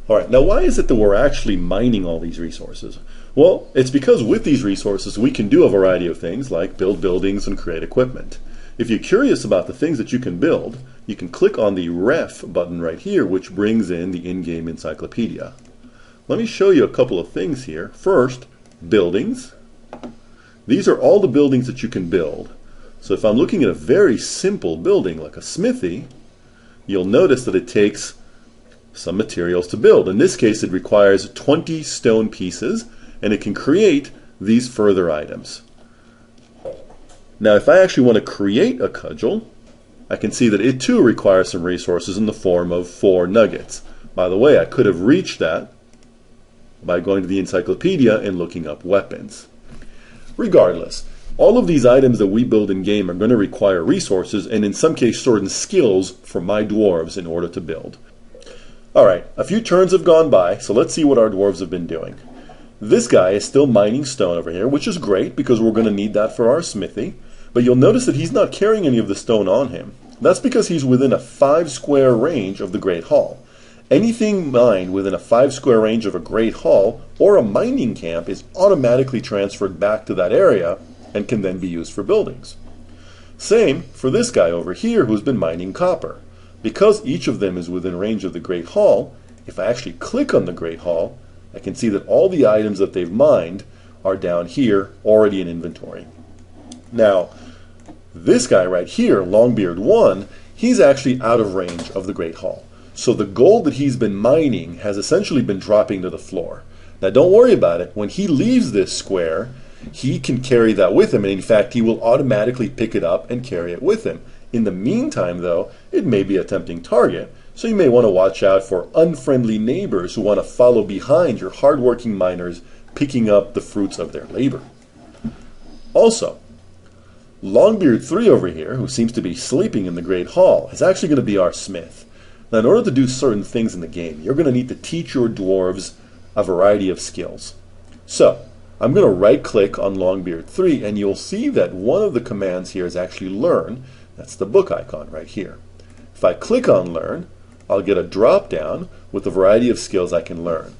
All right, now why is it that we're actually mining all these resources? Well, it's because with these resources we can do a variety of things like build buildings and create equipment. If you're curious about the things that you can build, you can click on the Ref button right here, which brings in the in-game encyclopedia. Let me show you a couple of things here. First, buildings. These are all the buildings that you can build. So if I'm looking at a very simple building like a smithy, you'll notice that it takes some materials to build. In this case, it requires 20 stone pieces, and it can create these further items. Now, if I actually want to create a cudgel, I can see that it too requires some resources in the form of 4 nuggets. By the way, I could have reached that by going to the encyclopedia and looking up weapons. Regardless, all of these items that we build in game are going to require resources, and in some cases certain skills for my dwarves in order to build. Alright, a few turns have gone by, so let's see what our dwarves have been doing. This guy is still mining stone over here, which is great because we're going to need that for our smithy. But you'll notice that he's not carrying any of the stone on him. That's because he's within a 5 square range of the Great Hall. Anything mined within a 5 square range of a Great Hall or a mining camp is automatically transferred back to that area and can then be used for buildings. Same for this guy over here who's been mining copper. Because each of them is within range of the Great Hall, if I actually click on the Great Hall, I can see that all the items that they've mined are down here already in inventory. Now, this guy right here, Longbeard 1, he's actually out of range of the Great Hall. So the gold that he's been mining has essentially been dropping to the floor. Now don't worry about it. When he leaves this square, he can carry that with him, and in fact he will automatically pick it up and carry it with him. In the meantime, though, it may be a tempting target, so you may want to watch out for unfriendly neighbors who want to follow behind your hardworking miners picking up the fruits of their labor. Also, Longbeard 3 over here, who seems to be sleeping in the Great Hall, is actually going to be our smith. Now, in order to do certain things in the game, you're going to need to teach your dwarves a variety of skills. So, I'm going to right-click on Longbeard 3, and you'll see that one of the commands here is actually Learn. That's the book icon right here. If I click on Learn, I'll get a drop-down with a variety of skills I can learn.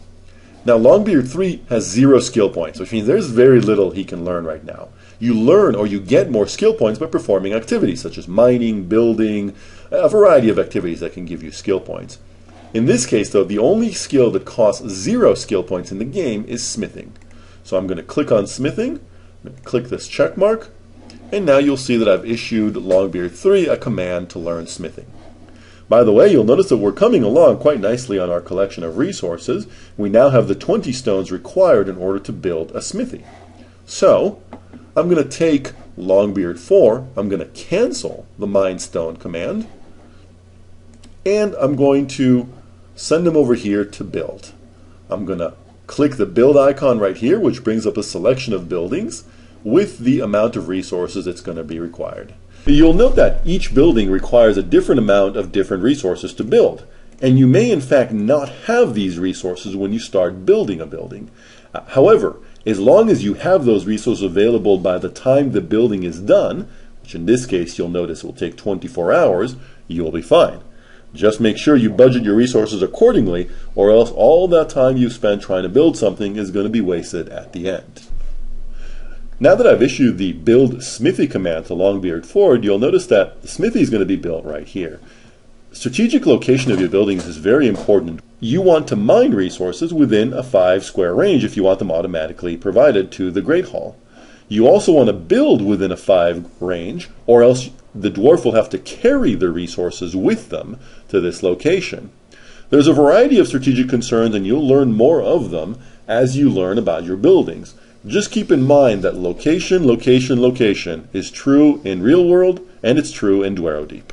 Now, Longbeard 3 has 0 skill points, which means there's very little he can learn right now. You learn or you get more skill points by performing activities such as mining, building, a variety of activities that can give you skill points. In this case, though, the only skill that costs 0 skill points in the game is smithing. So I'm going to click on smithing, I'm going to click this check mark, and now you'll see that I've issued Longbeard 3 a command to learn smithing. By the way, you'll notice that we're coming along quite nicely on our collection of resources. We now have the 20 stones required in order to build a smithy. So, I'm going to take Longbeard 4, I'm going to cancel the mine stone command, and I'm going to send him over here to build. I'm going to click the build icon right here, which brings up a selection of buildings with the amount of resources that's going to be required. You'll note that each building requires a different amount of different resources to build, and you may in fact not have these resources when you start building a building. However, as long as you have those resources available by the time the building is done, which in this case you'll notice will take 24 hours, you'll be fine. Just make sure you budget your resources accordingly, or else all that time you've spent trying to build something is going to be wasted at the end. Now that I've issued the build smithy command to Longbeard 4, you'll notice that the smithy is going to be built right here. Strategic location of your buildings is very important. You want to mine resources within a 5 square range if you want them automatically provided to the Great Hall. You also want to build within a 5 range, or else the dwarf will have to carry the resources with them to this location. There's a variety of strategic concerns, and you'll learn more of them as you learn about your buildings. Just keep in mind that location, location, location is true in real world, and it's true in Dwarrowdeep.